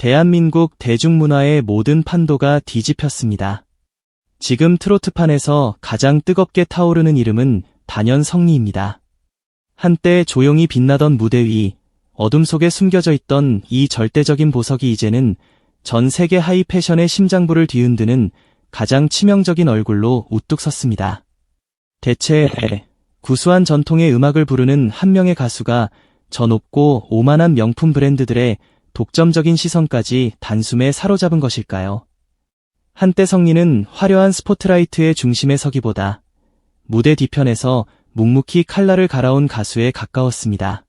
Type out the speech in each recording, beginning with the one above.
대한민국 대중문화의 모든 판도가 뒤집혔습니다. 지금 트로트판에서 가장 뜨겁게 타오르는 이름은 단연 성리입니다. 한때 조용히 빛나던 무대 위, 어둠 속에 숨겨져 있던 이 절대적인 보석이 이제는 전 세계 하이 패션의 심장부를 뒤흔드는 가장 치명적인 얼굴로 우뚝 섰습니다. 대체 구수한 전통의 음악을 부르는 한 명의 가수가 저 높고 오만한 명품 브랜드들의 독점적인 시선까지 단숨에 사로잡은 것일까요? 한때 성리는 화려한 스포트라이트의 중심에 서기보다 무대 뒤편에서 묵묵히 칼날을 갈아온 가수에 가까웠습니다.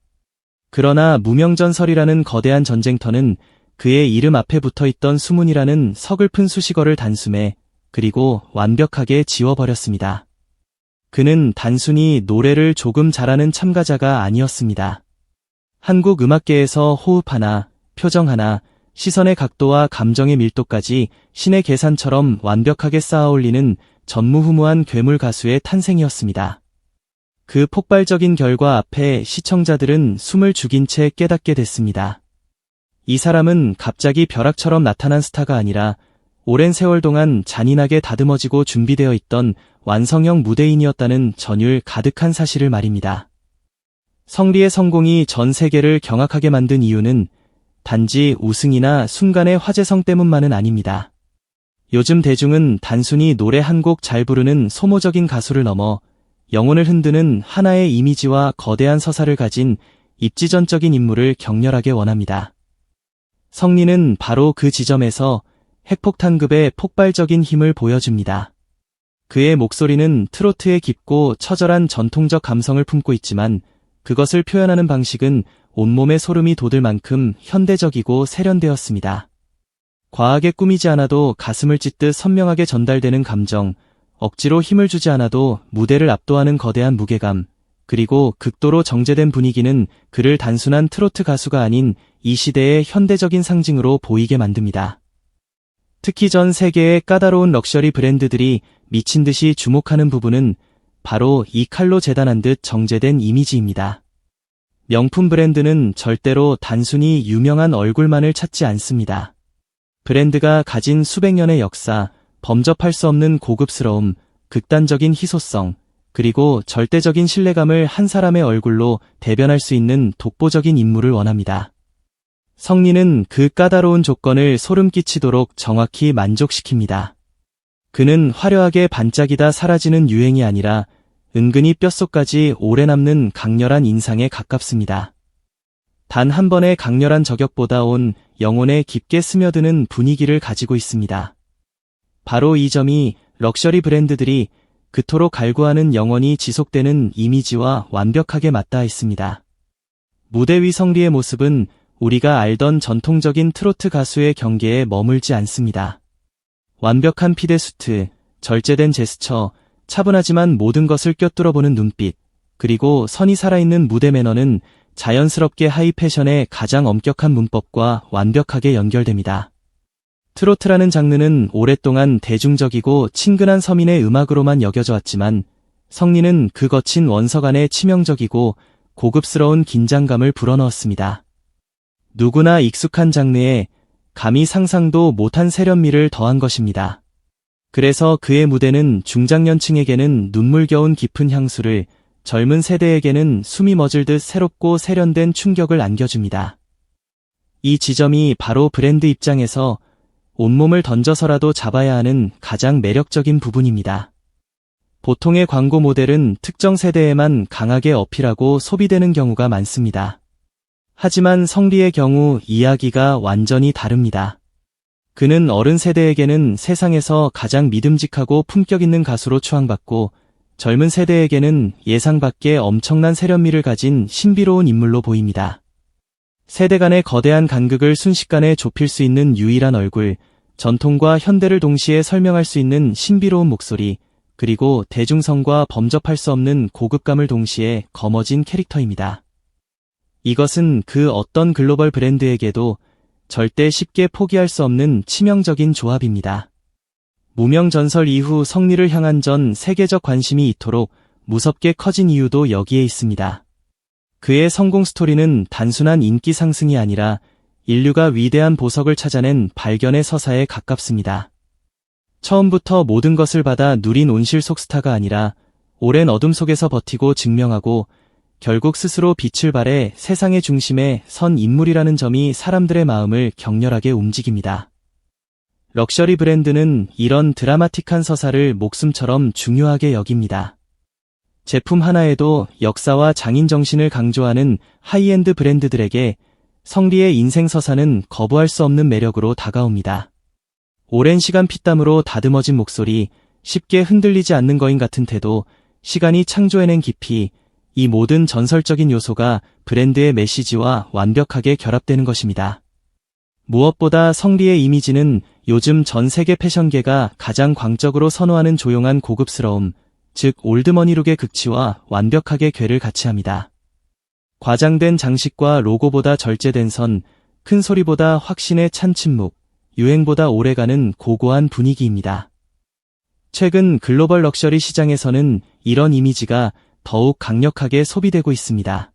그러나 무명전설이라는 거대한 전쟁터는 그의 이름 앞에 붙어있던 수문이라는 서글픈 수식어를 단숨에 그리고 완벽하게 지워버렸습니다. 그는 단순히 노래를 조금 잘하는 참가자가 아니었습니다. 한국 음악계에서 호흡 하나, 표정 하나, 시선의 각도와 감정의 밀도까지 신의 계산처럼 완벽하게 쌓아올리는 전무후무한 괴물 가수의 탄생이었습니다. 그 폭발적인 결과 앞에 시청자들은 숨을 죽인 채 깨닫게 됐습니다. 이 사람은 갑자기 벼락처럼 나타난 스타가 아니라 오랜 세월 동안 잔인하게 다듬어지고 준비되어 있던 완성형 무대인이었다는 전율 가득한 사실을 말입니다. 성리의 성공이 전 세계를 경악하게 만든 이유는 단지 우승이나 순간의 화제성 때문만은 아닙니다. 요즘 대중은 단순히 노래 한 곡 잘 부르는 소모적인 가수를 넘어 영혼을 흔드는 하나의 이미지와 거대한 서사를 가진 입지전적인 인물을 격렬하게 원합니다. 성리는 바로 그 지점에서 핵폭탄급의 폭발적인 힘을 보여줍니다. 그의 목소리는 트로트의 깊고 처절한 전통적 감성을 품고 있지만 그것을 표현하는 방식은 온몸에 소름이 돋을 만큼 현대적이고 세련되었습니다. 과하게 꾸미지 않아도 가슴을 찢듯 선명하게 전달되는 감정, 억지로 힘을 주지 않아도 무대를 압도하는 거대한 무게감, 그리고 극도로 정제된 분위기는 그를 단순한 트로트 가수가 아닌 이 시대의 현대적인 상징으로 보이게 만듭니다. 특히 전 세계의 까다로운 럭셔리 브랜드들이 미친 듯이 주목하는 부분은 바로 이 칼로 재단한 듯 정제된 이미지입니다. 명품 브랜드는 절대로 단순히 유명한 얼굴만을 찾지 않습니다. 브랜드가 가진 수백 년의 역사, 범접할 수 없는 고급스러움, 극단적인 희소성, 그리고 절대적인 신뢰감을 한 사람의 얼굴로 대변할 수 있는 독보적인 인물을 원합니다. 성리는 그 까다로운 조건을 소름 끼치도록 정확히 만족시킵니다. 그는 화려하게 반짝이다 사라지는 유행이 아니라 은근히 뼛속까지 오래 남는 강렬한 인상에 가깝습니다. 단 한 번의 강렬한 저격보다 온 영혼에 깊게 스며드는 분위기를 가지고 있습니다. 바로 이 점이 럭셔리 브랜드들이 그토록 갈구하는 영원히 지속되는 이미지와 완벽하게 맞닿아 있습니다. 무대 위 성리의 모습은 우리가 알던 전통적인 트로트 가수의 경계에 머물지 않습니다. 완벽한 피데수트, 절제된 제스처, 차분하지만 모든 것을 꿰뚫어보는 눈빛, 그리고 선이 살아있는 무대 매너는 자연스럽게 하이 패션의 가장 엄격한 문법과 완벽하게 연결됩니다. 트로트라는 장르는 오랫동안 대중적이고 친근한 서민의 음악으로만 여겨져 왔지만 성리는 그 거친 원석 안에 치명적이고 고급스러운 긴장감을 불어넣었습니다. 누구나 익숙한 장르에 감히 상상도 못한 세련미를 더한 것입니다. 그래서 그의 무대는 중장년층에게는 눈물겨운 깊은 향수를, 젊은 세대에게는 숨이 멎을 듯 새롭고 세련된 충격을 안겨줍니다. 이 지점이 바로 브랜드 입장에서 온몸을 던져서라도 잡아야 하는 가장 매력적인 부분입니다. 보통의 광고 모델은 특정 세대에만 강하게 어필하고 소비되는 경우가 많습니다. 하지만 성리의 경우 이야기가 완전히 다릅니다. 그는 어른 세대에게는 세상에서 가장 믿음직하고 품격 있는 가수로 추앙받고 젊은 세대에게는 예상 밖의 엄청난 세련미를 가진 신비로운 인물로 보입니다. 세대 간의 거대한 간극을 순식간에 좁힐 수 있는 유일한 얼굴, 전통과 현대를 동시에 설명할 수 있는 신비로운 목소리, 그리고 대중성과 범접할 수 없는 고급감을 동시에 거머쥔 캐릭터입니다. 이것은 그 어떤 글로벌 브랜드에게도 절대 쉽게 포기할 수 없는 치명적인 조합입니다. 무명전설 이후 성리를 향한 전 세계적 관심이 이토록 무섭게 커진 이유도 여기에 있습니다. 그의 성공 스토리는 단순한 인기 상승이 아니라 인류가 위대한 보석을 찾아낸 발견의 서사에 가깝습니다. 처음부터 모든 것을 받아 누린 온실 속 스타가 아니라 오랜 어둠 속에서 버티고 증명하고 결국 스스로 빛을 발해 세상의 중심에 선 인물이라는 점이 사람들의 마음을 격렬하게 움직입니다. 럭셔리 브랜드는 이런 드라마틱한 서사를 목숨처럼 중요하게 여깁니다. 제품 하나에도 역사와 장인 정신을 강조하는 하이엔드 브랜드들에게 성리의 인생 서사는 거부할 수 없는 매력으로 다가옵니다. 오랜 시간 피땀으로 다듬어진 목소리, 쉽게 흔들리지 않는 거인 같은 태도, 시간이 창조해낸 깊이, 이 모든 전설적인 요소가 브랜드의 메시지와 완벽하게 결합되는 것입니다. 무엇보다 성리의 이미지는 요즘 전 세계 패션계가 가장 광적으로 선호하는 조용한 고급스러움, 즉 올드머니룩의 극치와 완벽하게 궤를 같이합니다. 과장된 장식과 로고보다 절제된 선, 큰 소리보다 확신에 찬 침묵, 유행보다 오래가는 고고한 분위기입니다. 최근 글로벌 럭셔리 시장에서는 이런 이미지가 더욱 강력하게 소비되고 있습니다.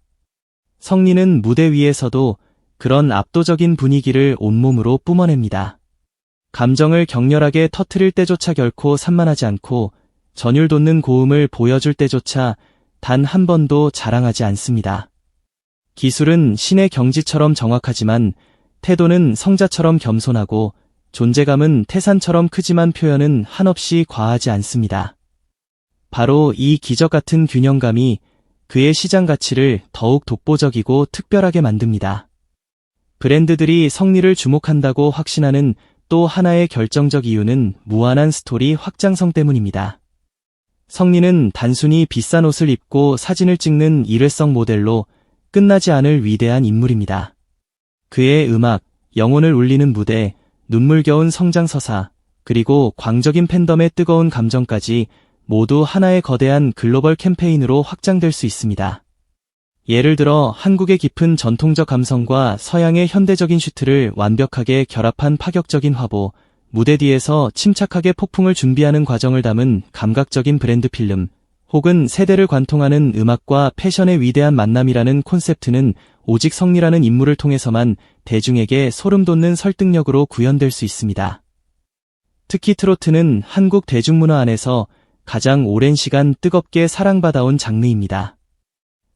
성리는 무대 위에서도 그런 압도적인 분위기를 온몸으로 뿜어냅니다. 감정을 격렬하게 터뜨릴 때조차 결코 산만하지 않고 전율 돋는 고음을 보여줄 때조차 단 한 번도 자랑하지 않습니다. 기술은 신의 경지처럼 정확하지만 태도는 성자처럼 겸손하고 존재감은 태산처럼 크지만 표현은 한없이 과하지 않습니다. 바로 이 기적 같은 균형감이 그의 시장 가치를 더욱 독보적이고 특별하게 만듭니다. 브랜드들이 성리를 주목한다고 확신하는 또 하나의 결정적 이유는 무한한 스토리 확장성 때문입니다. 성리는 단순히 비싼 옷을 입고 사진을 찍는 일회성 모델로 끝나지 않을 위대한 인물입니다. 그의 음악, 영혼을 울리는 무대, 눈물겨운 성장서사, 그리고 광적인 팬덤의 뜨거운 감정까지 모두 하나의 거대한 글로벌 캠페인으로 확장될 수 있습니다. 예를 들어 한국의 깊은 전통적 감성과 서양의 현대적인 슈트를 완벽하게 결합한 파격적인 화보, 무대 뒤에서 침착하게 폭풍을 준비하는 과정을 담은 감각적인 브랜드 필름, 혹은 세대를 관통하는 음악과 패션의 위대한 만남이라는 콘셉트는 오직 성리라는 인물을 통해서만 대중에게 소름 돋는 설득력으로 구현될 수 있습니다. 특히 트로트는 한국 대중문화 안에서 가장 오랜 시간 뜨겁게 사랑받아온 장르입니다.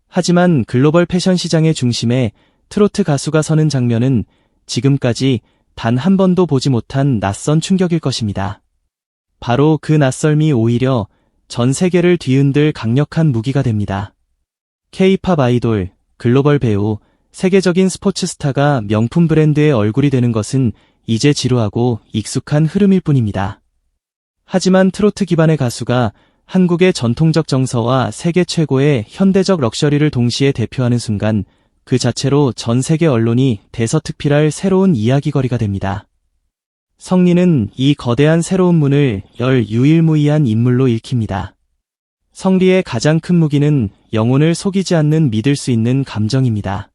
하지만 글로벌 패션 시장의 중심에 트로트 가수가 서는 장면은 지금까지 단 한 번도 보지 못한 낯선 충격일 것입니다. 바로 그 낯설미 오히려 전 세계를 뒤흔들 강력한 무기가 됩니다. K-팝 아이돌, 글로벌 배우, 세계적인 스포츠 스타가 명품 브랜드의 얼굴이 되는 것은 이제 지루하고 익숙한 흐름일 뿐입니다. 하지만 트로트 기반의 가수가 한국의 전통적 정서와 세계 최고의 현대적 럭셔리를 동시에 대표하는 순간 그 자체로 전 세계 언론이 대서특필할 새로운 이야기거리가 됩니다. 성리는 이 거대한 새로운 문을 열 유일무이한 인물로 읽힙니다. 성리의 가장 큰 무기는 영혼을 속이지 않는 믿을 수 있는 감정입니다.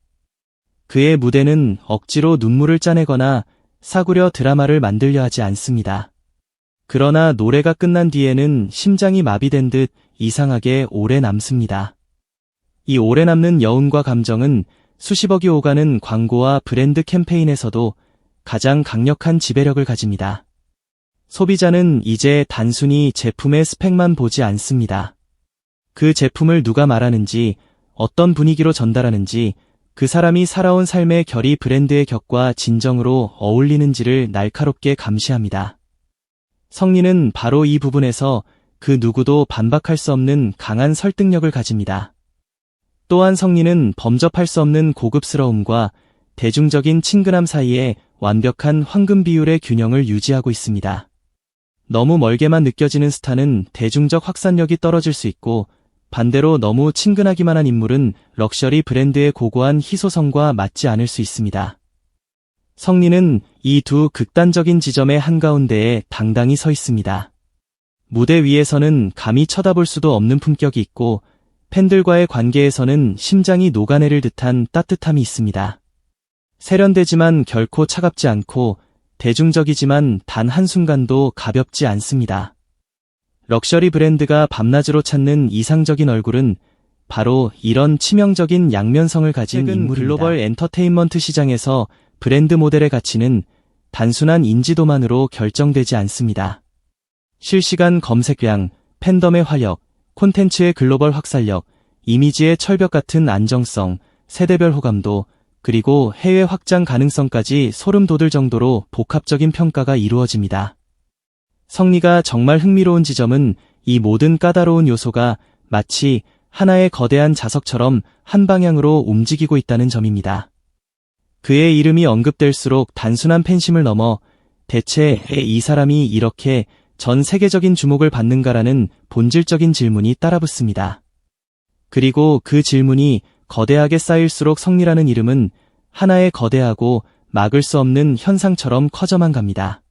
그의 무대는 억지로 눈물을 짜내거나 사구려 드라마를 만들려 하지 않습니다. 그러나 노래가 끝난 뒤에는 심장이 마비된 듯 이상하게 오래 남습니다. 이 오래 남는 여운과 감정은 수십억이 오가는 광고와 브랜드 캠페인에서도 가장 강력한 지배력을 가집니다. 소비자는 이제 단순히 제품의 스펙만 보지 않습니다. 그 제품을 누가 말하는지, 어떤 분위기로 전달하는지, 그 사람이 살아온 삶의 결이 브랜드의 격과 진정으로 어울리는지를 날카롭게 감시합니다. 성리는 바로 이 부분에서 그 누구도 반박할 수 없는 강한 설득력을 가집니다. 또한 성리는 범접할 수 없는 고급스러움과 대중적인 친근함 사이에 완벽한 황금 비율의 균형을 유지하고 있습니다. 너무 멀게만 느껴지는 스타는 대중적 확산력이 떨어질 수 있고, 반대로 너무 친근하기만 한 인물은 럭셔리 브랜드의 고고한 희소성과 맞지 않을 수 있습니다. 성리는 이 두 극단적인 지점의 한가운데에 당당히 서 있습니다. 무대 위에서는 감히 쳐다볼 수도 없는 품격이 있고, 팬들과의 관계에서는 심장이 녹아내릴 듯한 따뜻함이 있습니다. 세련되지만 결코 차갑지 않고, 대중적이지만 단 한순간도 가볍지 않습니다. 럭셔리 브랜드가 밤낮으로 찾는 이상적인 얼굴은 바로 이런 치명적인 양면성을 가진 인물입니다. 글로벌 엔터테인먼트 시장에서 브랜드 모델의 가치는 단순한 인지도만으로 결정되지 않습니다. 실시간 검색량, 팬덤의 화력, 콘텐츠의 글로벌 확산력, 이미지의 철벽 같은 안정성, 세대별 호감도, 그리고 해외 확장 가능성까지 소름 돋을 정도로 복합적인 평가가 이루어집니다. 성리가 정말 흥미로운 지점은 이 모든 까다로운 요소가 마치 하나의 거대한 자석처럼 한 방향으로 움직이고 있다는 점입니다. 그의 이름이 언급될수록 단순한 팬심을 넘어 대체 이 사람이 이렇게 전 세계적인 주목을 받는가라는 본질적인 질문이 따라붙습니다. 그리고 그 질문이 거대하게 쌓일수록 성리라는 이름은 하나의 거대하고 막을 수 없는 현상처럼 커져만 갑니다.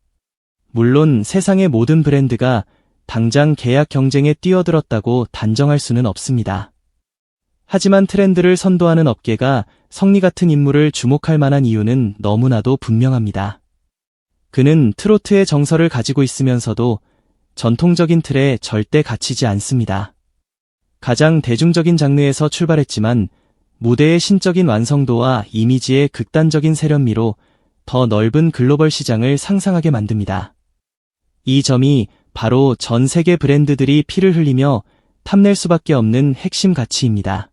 물론 세상의 모든 브랜드가 당장 계약 경쟁에 뛰어들었다고 단정할 수는 없습니다. 하지만 트렌드를 선도하는 업계가 성리 같은 인물을 주목할 만한 이유는 너무나도 분명합니다. 그는 트로트의 정서를 가지고 있으면서도 전통적인 틀에 절대 갇히지 않습니다. 가장 대중적인 장르에서 출발했지만 무대의 신적인 완성도와 이미지의 극단적인 세련미로 더 넓은 글로벌 시장을 상상하게 만듭니다. 이 점이 바로 전 세계 브랜드들이 피를 흘리며 탐낼 수밖에 없는 핵심 가치입니다.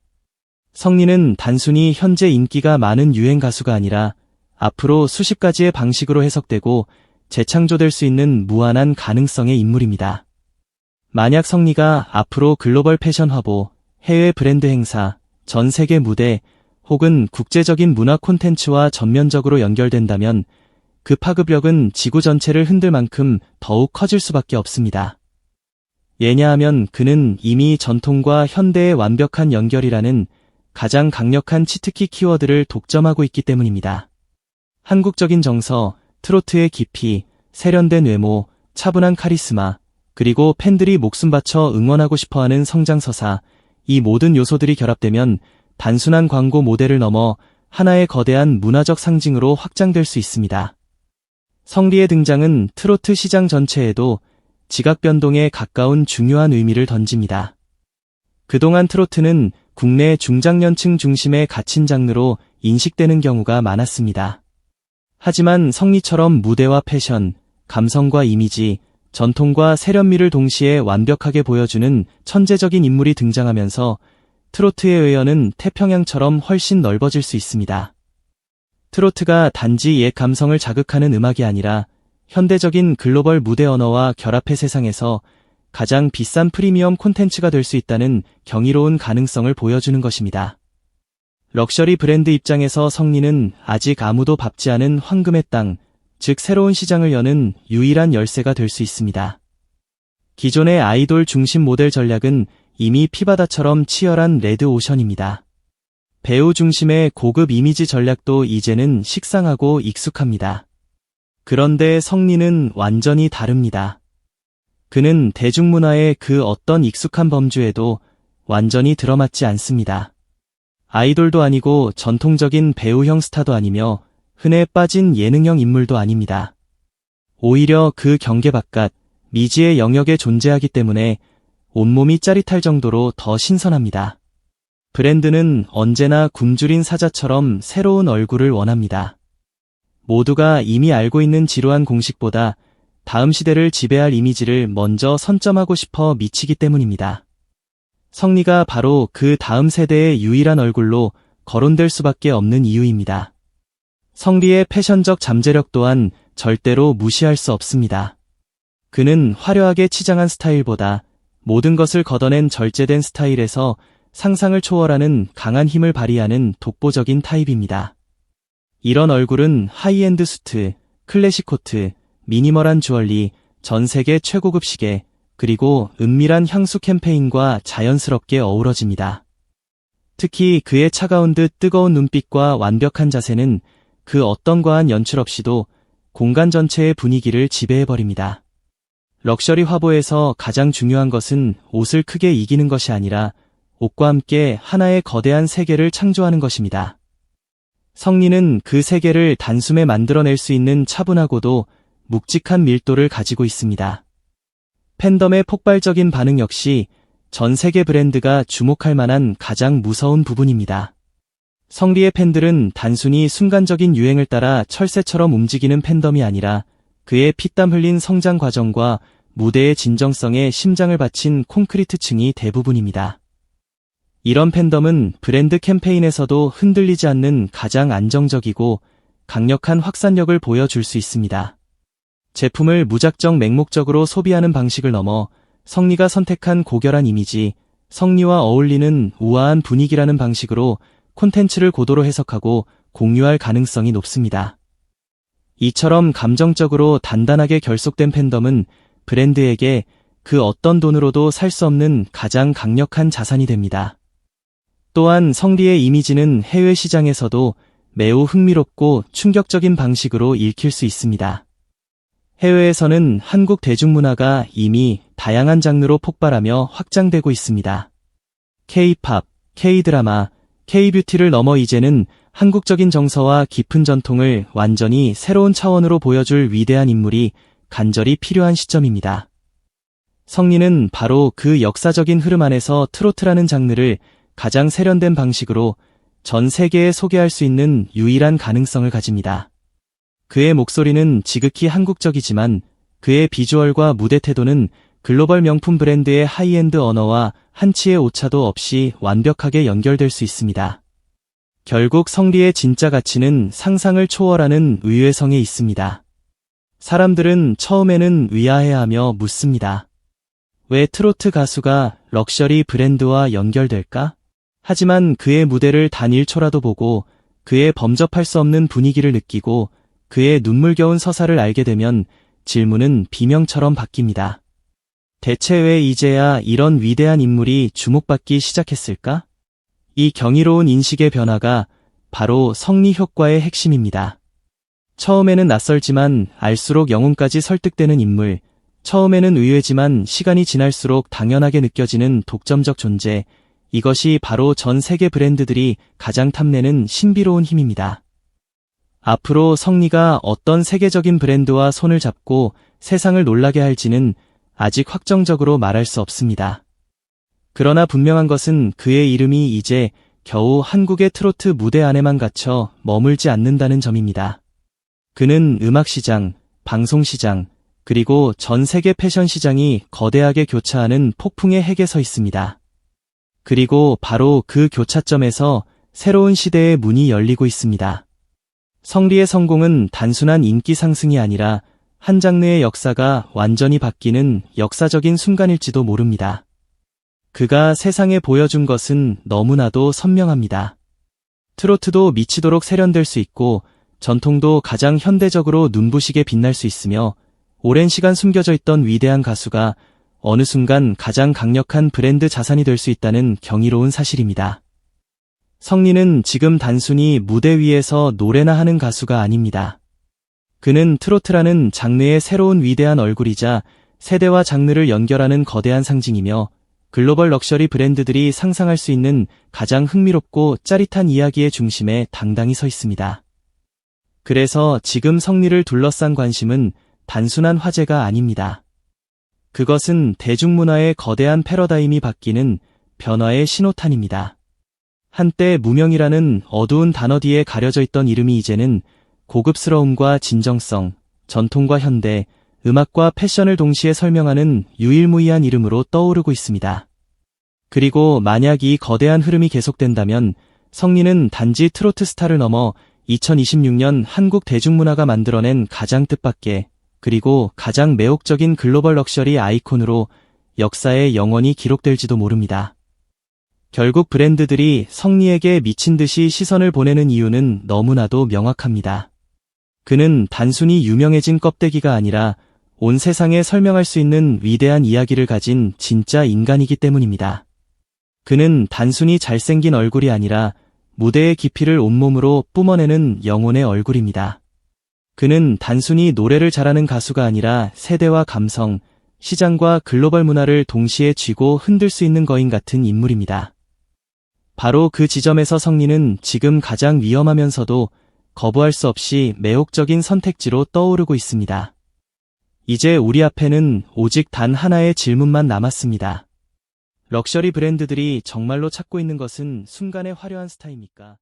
성리는 단순히 현재 인기가 많은 유행 가수가 아니라 앞으로 수십 가지의 방식으로 해석되고 재창조될 수 있는 무한한 가능성의 인물입니다. 만약 성리가 앞으로 글로벌 패션 화보, 해외 브랜드 행사, 전 세계 무대 혹은 국제적인 문화 콘텐츠와 전면적으로 연결된다면 그 파급력은 지구 전체를 흔들 만큼 더욱 커질 수밖에 없습니다. 왜냐하면 그는 이미 전통과 현대의 완벽한 연결이라는 가장 강력한 치트키 키워드를 독점하고 있기 때문입니다. 한국적인 정서, 트로트의 깊이, 세련된 외모, 차분한 카리스마, 그리고 팬들이 목숨 바쳐 응원하고 싶어하는 성장서사, 이 모든 요소들이 결합되면 단순한 광고 모델을 넘어 하나의 거대한 문화적 상징으로 확장될 수 있습니다. 성리의 등장은 트로트 시장 전체에도 지각 변동에 가까운 중요한 의미를 던집니다. 그동안 트로트는 국내 중장년층 중심의 갇힌 장르로 인식되는 경우가 많았습니다. 하지만 성리처럼 무대와 패션, 감성과 이미지, 전통과 세련미를 동시에 완벽하게 보여주는 천재적인 인물이 등장하면서 트로트의 의연은 태평양처럼 훨씬 넓어질 수 있습니다. 트로트가 단지 옛 감성을 자극하는 음악이 아니라 현대적인 글로벌 무대 언어와 결합해 세상에서 가장 비싼 프리미엄 콘텐츠가 될 수 있다는 경이로운 가능성을 보여주는 것입니다. 럭셔리 브랜드 입장에서 성리는 아직 아무도 밟지 않은 황금의 땅, 즉 새로운 시장을 여는 유일한 열쇠가 될 수 있습니다. 기존의 아이돌 중심 모델 전략은 이미 피바다처럼 치열한 레드 오션입니다. 배우 중심의 고급 이미지 전략도 이제는 식상하고 익숙합니다. 그런데 성리는 완전히 다릅니다. 그는 대중문화의 그 어떤 익숙한 범주에도 완전히 들어맞지 않습니다. 아이돌도 아니고 전통적인 배우형 스타도 아니며 흔해 빠진 예능형 인물도 아닙니다. 오히려 그 경계 바깥, 미지의 영역에 존재하기 때문에 온몸이 짜릿할 정도로 더 신선합니다. 브랜드는 언제나 굶주린 사자처럼 새로운 얼굴을 원합니다. 모두가 이미 알고 있는 지루한 공식보다 다음 시대를 지배할 이미지를 먼저 선점하고 싶어 미치기 때문입니다. 성리가 바로 그 다음 세대의 유일한 얼굴로 거론될 수밖에 없는 이유입니다. 성리의 패션적 잠재력 또한 절대로 무시할 수 없습니다. 그는 화려하게 치장한 스타일보다 모든 것을 걷어낸 절제된 스타일에서 상상을 초월하는 강한 힘을 발휘하는 독보적인 타입입니다. 이런 얼굴은 하이엔드 수트, 클래식 코트, 미니멀한 주얼리, 전 세계 최고급 시계, 그리고 은밀한 향수 캠페인과 자연스럽게 어우러집니다. 특히 그의 차가운 듯 뜨거운 눈빛과 완벽한 자세는 그 어떤 과한 연출 없이도 공간 전체의 분위기를 지배해버립니다. 럭셔리 화보에서 가장 중요한 것은 옷을 크게 이기는 것이 아니라 옷과 함께 하나의 거대한 세계를 창조하는 것입니다. 성리는 그 세계를 단숨에 만들어낼 수 있는 차분하고도 묵직한 밀도를 가지고 있습니다. 팬덤의 폭발적인 반응 역시 전 세계 브랜드가 주목할 만한 가장 무서운 부분입니다. 성리의 팬들은 단순히 순간적인 유행을 따라 철새처럼 움직이는 팬덤이 아니라 그의 피땀 흘린 성장 과정과 무대의 진정성에 심장을 바친 콘크리트층이 대부분입니다. 이런 팬덤은 브랜드 캠페인에서도 흔들리지 않는 가장 안정적이고 강력한 확산력을 보여줄 수 있습니다. 제품을 무작정 맹목적으로 소비하는 방식을 넘어 성리가 선택한 고결한 이미지, 성리와 어울리는 우아한 분위기라는 방식으로 콘텐츠를 고도로 해석하고 공유할 가능성이 높습니다. 이처럼 감정적으로 단단하게 결속된 팬덤은 브랜드에게 그 어떤 돈으로도 살 수 없는 가장 강력한 자산이 됩니다. 또한 성리의 이미지는 해외 시장에서도 매우 흥미롭고 충격적인 방식으로 읽힐 수 있습니다. 해외에서는 한국 대중문화가 이미 다양한 장르로 폭발하며 확장되고 있습니다. K-팝, K-드라마, K-뷰티를 넘어 이제는 한국적인 정서와 깊은 전통을 완전히 새로운 차원으로 보여줄 위대한 인물이 간절히 필요한 시점입니다. 성리는 바로 그 역사적인 흐름 안에서 트로트라는 장르를 가장 세련된 방식으로 전 세계에 소개할 수 있는 유일한 가능성을 가집니다. 그의 목소리는 지극히 한국적이지만 그의 비주얼과 무대 태도는 글로벌 명품 브랜드의 하이엔드 언어와 한치의 오차도 없이 완벽하게 연결될 수 있습니다. 결국 성리의 진짜 가치는 상상을 초월하는 의외성에 있습니다. 사람들은 처음에는 의아해하며 묻습니다. 왜 트로트 가수가 럭셔리 브랜드와 연결될까? 하지만 그의 무대를 단 1초라도 보고 그의 범접할 수 없는 분위기를 느끼고 그의 눈물겨운 서사를 알게 되면 질문은 비명처럼 바뀝니다. 대체 왜 이제야 이런 위대한 인물이 주목받기 시작했을까? 이 경이로운 인식의 변화가 바로 성리 효과의 핵심입니다. 처음에는 낯설지만 알수록 영혼까지 설득되는 인물, 처음에는 의외지만 시간이 지날수록 당연하게 느껴지는 독점적 존재, 이것이 바로 전 세계 브랜드들이 가장 탐내는 신비로운 힘입니다. 앞으로 성리가 어떤 세계적인 브랜드와 손을 잡고 세상을 놀라게 할지는 아직 확정적으로 말할 수 없습니다. 그러나 분명한 것은 그의 이름이 이제 겨우 한국의 트로트 무대 안에만 갇혀 머물지 않는다는 점입니다. 그는 음악시장, 방송시장, 그리고 전 세계 패션 시장이 거대하게 교차하는 폭풍의 핵에 서 있습니다. 그리고 바로 그 교차점에서 새로운 시대의 문이 열리고 있습니다. 성리의 성공은 단순한 인기 상승이 아니라 한 장르의 역사가 완전히 바뀌는 역사적인 순간일지도 모릅니다. 그가 세상에 보여준 것은 너무나도 선명합니다. 트로트도 미치도록 세련될 수 있고 전통도 가장 현대적으로 눈부시게 빛날 수 있으며 오랜 시간 숨겨져 있던 위대한 가수가 어느 순간 가장 강력한 브랜드 자산이 될 수 있다는 경이로운 사실입니다. 성리는 지금 단순히 무대 위에서 노래나 하는 가수가 아닙니다. 그는 트로트라는 장르의 새로운 위대한 얼굴이자 세대와 장르를 연결하는 거대한 상징이며 글로벌 럭셔리 브랜드들이 상상할 수 있는 가장 흥미롭고 짜릿한 이야기의 중심에 당당히 서 있습니다. 그래서 지금 성리를 둘러싼 관심은 단순한 화제가 아닙니다. 그것은 대중문화의 거대한 패러다임이 바뀌는 변화의 신호탄입니다. 한때 무명이라는 어두운 단어 뒤에 가려져 있던 이름이 이제는 고급스러움과 진정성, 전통과 현대, 음악과 패션을 동시에 설명하는 유일무이한 이름으로 떠오르고 있습니다. 그리고 만약 이 거대한 흐름이 계속된다면 성리는 단지 트로트 스타를 넘어 2026년 한국 대중문화가 만들어낸 가장 뜻밖의 그리고 가장 매혹적인 글로벌 럭셔리 아이콘으로 역사에 영원히 기록될지도 모릅니다. 결국 브랜드들이 성리에게 미친 듯이 시선을 보내는 이유는 너무나도 명확합니다. 그는 단순히 유명해진 껍데기가 아니라 온 세상에 설명할 수 있는 위대한 이야기를 가진 진짜 인간이기 때문입니다. 그는 단순히 잘생긴 얼굴이 아니라 무대의 깊이를 온몸으로 뿜어내는 영혼의 얼굴입니다. 그는 단순히 노래를 잘하는 가수가 아니라 세대와 감성, 시장과 글로벌 문화를 동시에 쥐고 흔들 수 있는 거인 같은 인물입니다. 바로 그 지점에서 성리는 지금 가장 위험하면서도 거부할 수 없이 매혹적인 선택지로 떠오르고 있습니다. 이제 우리 앞에는 오직 단 하나의 질문만 남았습니다. 럭셔리 브랜드들이 정말로 찾고 있는 것은 순간의 화려한 스타입니까?